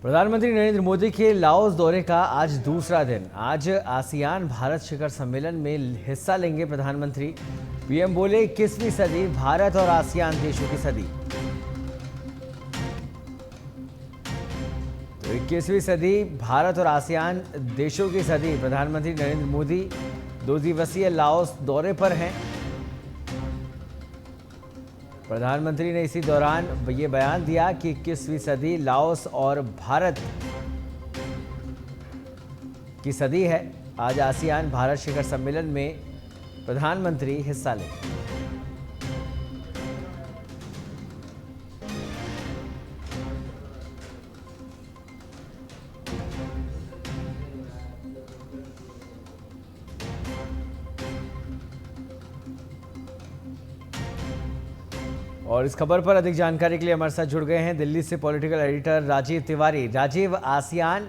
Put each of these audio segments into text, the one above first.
प्रधानमंत्री नरेंद्र मोदी के लाओस दौरे का आज दूसरा दिन। आज आसियान भारत शिखर सम्मेलन में हिस्सा लेंगे प्रधानमंत्री। पीएम बोले 21वीं सदी भारत और आसियान देशों की सदी। तो 21वीं सदी भारत और आसियान देशों की सदी। प्रधानमंत्री नरेंद्र मोदी 2 दिवसीय लाओस दौरे पर हैं। प्रधानमंत्री ने इसी दौरान ये बयान दिया कि 21वीं सदी लाओस और भारत की सदी है। आज आसियान भारत शिखर सम्मेलन में प्रधानमंत्री हिस्सा लेंगे। और इस खबर पर अधिक जानकारी के लिए हमारे साथ जुड़ गए हैं दिल्ली से political editor Rajiv Tiwari. Rajiv, ASEAN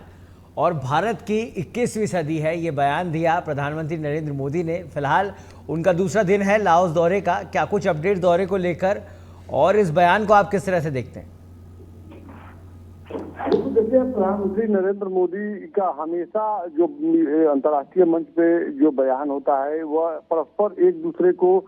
और भारत की 21वीं सदी है, ये बयान दिया प्रधानमंत्री नरेंद्र मोदी ने। फिलहाल उनका दूसरा दिन है लाओस दौरे का। क्या कुछ अपडेट दौरे को लेकर, और इस बयान को आप किस तरह से देखते हैं? देखिए, प्रधानमंत्री नरेंद्र मोदी का हमेशा जो अंतर्राष्ट्रीय मंच पे जो बयान होता है वह परस्पर एक दूसरे को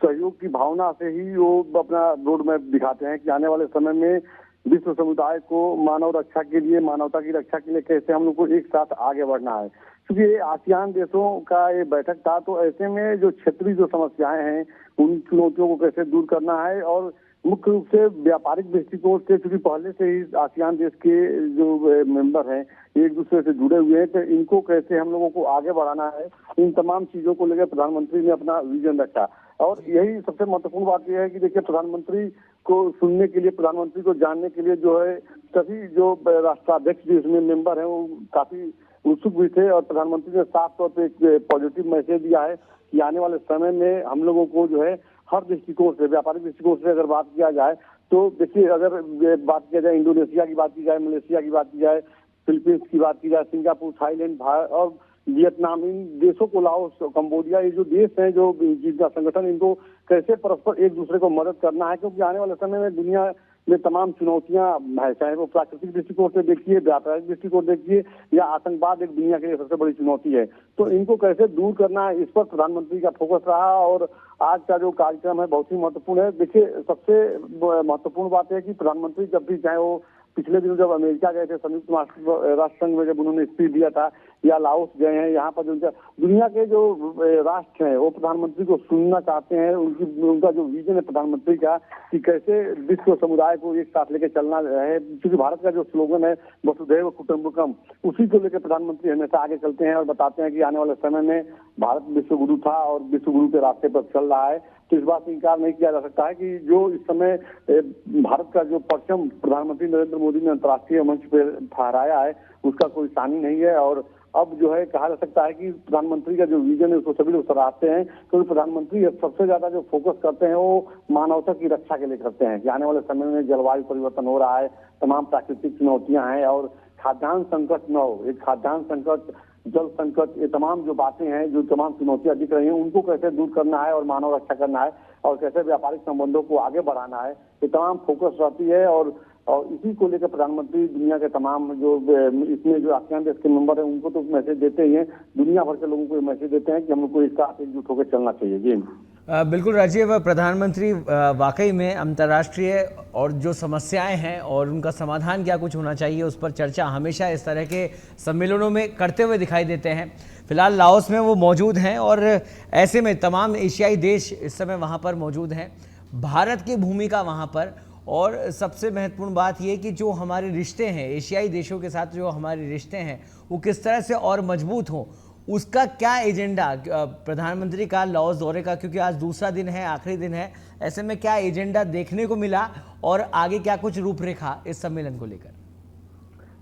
सहयोग की भावना से ही वो अपना रोड मैप दिखाते हैं कि आने वाले समय में विश्व समुदाय को मानव रक्षा के लिए, मानवता की रक्षा के लिए कैसे हम लोग को एक साथ आगे बढ़ना है। क्योंकि ये आसियान देशों का ये बैठक था, तो ऐसे में जो क्षेत्रीय जो समस्याएं हैं उन चुनौतियों को कैसे दूर करना है, और मुख्य रूप से व्यापारिक दृष्टिकोण से, क्योंकि पहले से ही आसियान देश के जो मेंबर हैं एक दूसरे से जुड़े हुए हैं, तो इनको कैसे हम लोगों को आगे बढ़ाना है, इन तमाम चीजों को लेकर प्रधानमंत्री ने अपना विजन रखा। और यही सबसे महत्वपूर्ण बात यह है कि देखिए, प्रधानमंत्री को सुनने के लिए, प्रधानमंत्री को जानने के लिए जो है सभी जो राष्ट्राध्यक्ष जो इसमें मेंबर हैं वो काफी उत्सुक भी थे। और प्रधानमंत्री ने साफ तौर पे एक पॉजिटिव मैसेज दिया है कि आने वाले समय में हम लोगों को जो है हर दृष्टिकोण से, व्यापारिक दृष्टिकोण से अगर बात किया जाए तो देखिए, अगर बात किया जाए इंडोनेशिया की बात की जाए, मलेशिया की बात की जाए, फिलीपींस की बात की जाए, सिंगापुर, थाईलैंड, भारत और वियतनाम, इन देशों को, लाओस, कंबोडिया, ये जो देश हैं जो जिनका संगठन, इनको कैसे परस्पर एक दूसरे को मदद करना है। क्योंकि आने वाले समय में दुनिया में तमाम चुनौतियां हैं, चाहे वो प्राकृतिक दृष्टिकोण से देखिए, व्यापारिक दृष्टिकोण देखिए, या आतंकवाद एक दुनिया के लिए सबसे बड़ी चुनौती है। तो इनको कैसे दूर करना है, इस पर प्रधानमंत्री का फोकस रहा। और आज का जो कार्यक्रम है बहुत ही महत्वपूर्ण है। देखिए, सबसे महत्वपूर्ण बात है कि प्रधानमंत्री जब भी, चाहे वो पिछले दिनों जब अमेरिका गए थे, संयुक्त राष्ट्र संघ में जब उन्होंने स्पीच दिया था, या लाओस गए हैं, यहाँ पर जो दुनिया के जो राष्ट्र हैं वो प्रधानमंत्री को सुनना चाहते हैं। उनका जो विजन है प्रधानमंत्री का कि कैसे विश्व समुदाय को एक साथ लेकर चलना है, क्योंकि भारत का जो स्लोगन है वसुधैव कुटुंबकम, उसी को लेकर प्रधानमंत्री हमेशा आगे चलते हैं और बताते हैं कि आने वाले समय में भारत विश्व गुरु था और विश्व गुरु के रास्ते पर चल रहा है। तो इस बात से इंकार नहीं किया जा सकता है कि जो इस समय भारत का जो परचम प्रधानमंत्री नरेंद्र मोदी ने अंतर्राष्ट्रीय मंच पर फहराया है उसका कोई सानी नहीं है। और अब जो है कहा जा सकता है कि प्रधानमंत्री का जो विजन है उसको सभी लोग सराहते हैं, क्योंकि प्रधानमंत्री सबसे ज्यादा जो फोकस करते हैं वो मानवता की रक्षा के लिए करते हैं कि आने वाले समय में जलवायु परिवर्तन हो रहा है, तमाम प्राकृतिक चुनौतियां हैं, और खाद्यान्न संकट न हो, एक खाद्यान्न संकट, जल संकट, ये तमाम जो बातें हैं, जो तमाम चुनौतियां दिख रही हैं, उनको कैसे दूर करना है और मानव रक्षा करना है, और कैसे व्यापारिक संबंधों को आगे बढ़ाना है, ये तमाम फोकस रहती है। और इसी को लेकर प्रधानमंत्री दुनिया के तमाम जो इसमें जो आसियान देश के मेंबर हैं उनको तो मैसेज देते ही हैं, दुनिया भर के लोगों को मैसेज देते हैं कि हम लोग को इसका एकजुट होकर चलना चाहिए। जी बिल्कुल राजीव, प्रधानमंत्री वाकई में अंतर्राष्ट्रीय और जो समस्याएं हैं और उनका समाधान क्या कुछ होना चाहिए उस पर चर्चा हमेशा इस तरह के सम्मेलनों में करते हुए दिखाई देते हैं। फिलहाल लाओस में वो मौजूद हैं और ऐसे में तमाम एशियाई देश इस समय वहाँ पर मौजूद हैं। भारत की भूमिका वहाँ पर, और सबसे महत्वपूर्ण बात ये कि जो हमारे रिश्ते हैं एशियाई देशों के साथ, जो हमारे रिश्ते हैं वो किस तरह से और मजबूत हों, उसका क्या एजेंडा प्रधानमंत्री का लाओस दौरे का, क्योंकि आज दूसरा दिन है, आखिरी दिन है, ऐसे में क्या एजेंडा देखने को मिला और आगे क्या कुछ रूपरेखा इस सम्मेलन को लेकर?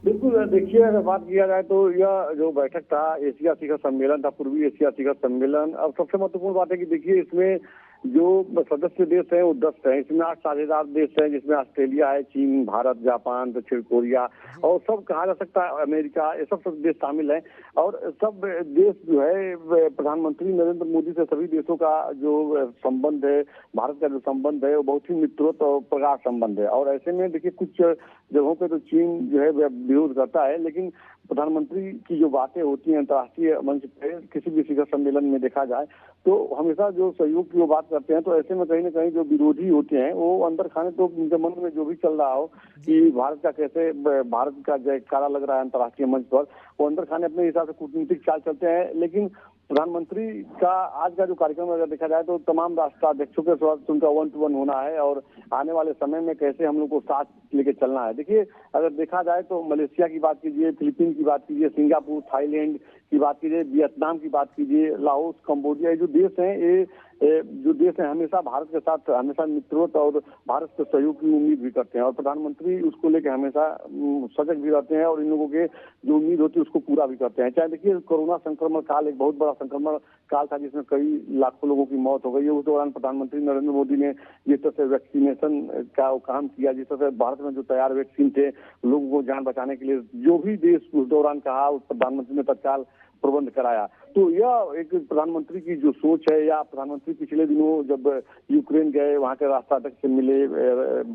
बिल्कुल, देखिए, अगर बात किया जाए तो यह जो बैठक था एशिया शिखर सम्मेलन था, पूर्वी एशिया शिखर सम्मेलन। अब सबसे महत्वपूर्ण बात है कि देखिए इसमें जो सदस्य देश हैं वो 10 हैं। इसमें 8 साझेदार देश हैं, जिसमें ऑस्ट्रेलिया है, चीन, भारत, जापान, दक्षिण कोरिया और सब कहा जा सकता है अमेरिका, ये सब देश शामिल हैं। और सब देश जो है प्रधानमंत्री नरेंद्र मोदी से सभी देशों का जो संबंध है, भारत का जो संबंध है वो बहुत ही मित्रवत और प्रगाढ़ संबंध है। और ऐसे में देखिए कुछ जगहों पे तो चीन जो है विरोध करता है, लेकिन प्रधानमंत्री की जो बातें होती हैं अंतर्राष्ट्रीय मंच पे किसी भी शिखर सम्मेलन में देखा जाए तो हमेशा जो सहयोग की वो बात करते हैं। तो ऐसे में कहीं ना कहीं जो विरोधी होते हैं वो अंदर खाने तो उनके मन में जो भी चल रहा हो कि भारत का कैसे भारत का जयकारा लग रहा है अंतर्राष्ट्रीय मंच पर, वो अंदर खाने अपने हिसाब से कूटनीतिक चाल चलते हैं। लेकिन प्रधानमंत्री का आज का जो कार्यक्रम अगर देखा जाए तो तमाम राष्ट्राध्यक्षों के साथ उनका 1-to-1 होना है और आने वाले समय में कैसे हम लोग को साथ लेके चलना है। देखिए अगर देखा जाए तो मलेशिया की बात कीजिए, फिलीपीन की बात कीजिए, सिंगापुर, थाईलैंड की बात कीजिए, वियतनाम की बात कीजिए, लाओस, कंबोडिया, ये जो देश हैं ये जो देश है हमेशा भारत के साथ हमेशा मित्रवत और भारत के सहयोग की उम्मीद भी करते हैं और प्रधानमंत्री उसको लेकर हमेशा सजग भी रहते हैं और इन लोगों के जो उम्मीद होती है उसको पूरा भी करते हैं। चाहे देखिए कोरोना संक्रमण काल एक बहुत बड़ा संक्रमण काल था जिसमें कई लाखों लोगों की मौत हो गई। उस दौरान प्रधानमंत्री नरेंद्र मोदी ने जिस तरह से वैक्सीनेशन का काम किया, जिस तरह से भारत में जो तैयार वैक्सीन थे लोगों को जान बचाने के लिए जो भी देश उस दौरान कहा उस प्रधानमंत्री ने तत्काल प्रबंध कराया। तो यह एक प्रधानमंत्री की जो सोच है, या प्रधानमंत्री पिछले दिनों जब यूक्रेन गए वहां के राष्ट्राध्यक्ष से मिले,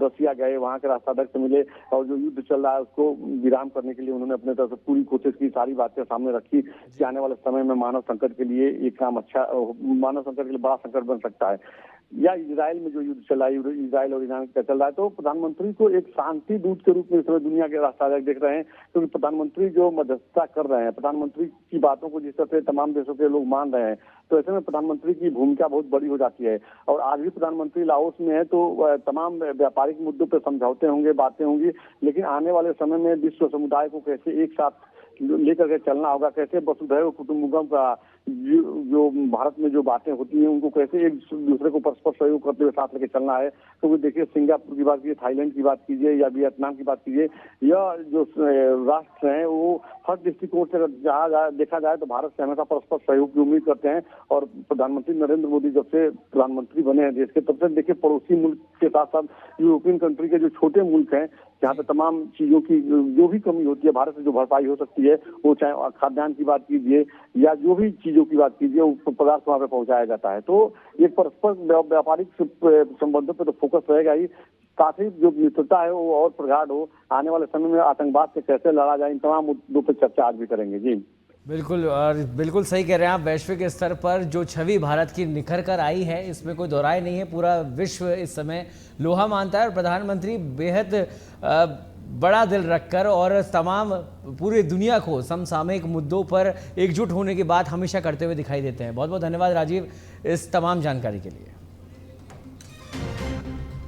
रसिया गए वहां के राष्ट्राध्यक्ष से मिले और जो युद्ध चल रहा है उसको विराम करने के लिए उन्होंने अपने तरफ से पूरी कोशिश की, सारी बातें सामने रखी कि आने वाले समय में मानव संकट के लिए ये काम अच्छा, मानव संकट के लिए बड़ा संकट बन सकता है। या इजराइल में जो युद्ध चला है, इजराइल और ईरान का चल रहा है, तो प्रधानमंत्री को एक शांति दूत के रूप में इस समय दुनिया के राष्ट्राध्यक्ष देख रहे हैं, क्योंकि प्रधानमंत्री जो मध्यस्थता कर रहे हैं, प्रधानमंत्री की बातों को जिस तरह से तमाम देशों के लोग मान रहे हैं, तो ऐसे में प्रधानमंत्री की भूमिका बहुत बड़ी हो जाती है। और आज भी प्रधानमंत्री लाओस में है तो तमाम व्यापारिक मुद्दों पर समझौते होंगे, बातें होंगी, लेकिन आने वाले समय में विश्व समुदाय को कैसे एक साथ लेकर के चलना होगा, कैसे वसुधैव कुटुंबकम का जो भारत में जो बातें होती हैं उनको कैसे एक दूसरे को परस्पर सहयोग करते हुए साथ लेके चलना है। तो देखिए सिंगापुर की बात कीजिए, थाईलैंड की बात कीजिए या वियतनाम की बात कीजिए, यह जो राष्ट्र हैं वो हर दृष्टिकोण से जहाँ देखा जाए तो भारत से हमेशा परस्पर सहयोग की उम्मीद करते हैं। और प्रधानमंत्री नरेंद्र मोदी जब से प्रधानमंत्री बने हैं देश के, तब से देखिए पड़ोसी मुल्क के साथ साथ यूरोपियन कंट्री के जो छोटे मुल्क हैं जहाँ पे तमाम चीजों की जो भी कमी होती है भारत से जो भरपाई हो सकती है, वो चाहे खाद्यान्न की बात कीजिए या जो भी चीजों की बात कीजिए, वो पदार्थ वहाँ पे पहुंचाया जाता है। तो एक परस्पर व्यापारिक संबंधों पे तो फोकस रहेगा ही, साथ ही जो मित्रता है वो और प्रगाढ़ हो। आने वाले समय में आतंकवाद से कैसे लड़ा जाए, इन तमाम मुद्दों पर चर्चा आज भी करेंगे। जी बिल्कुल, और बिल्कुल सही कह रहे हैं आप। वैश्विक स्तर पर जो छवि भारत की निखर कर आई है इसमें कोई दोहराई नहीं है। पूरा विश्व इस समय लोहा मानता है और प्रधानमंत्री बेहद बड़ा दिल रखकर और तमाम पूरी दुनिया को समसामयिक मुद्दों पर एकजुट होने की बात हमेशा करते हुए दिखाई देते हैं। बहुत बहुत धन्यवाद राजीव इस तमाम जानकारी के लिए।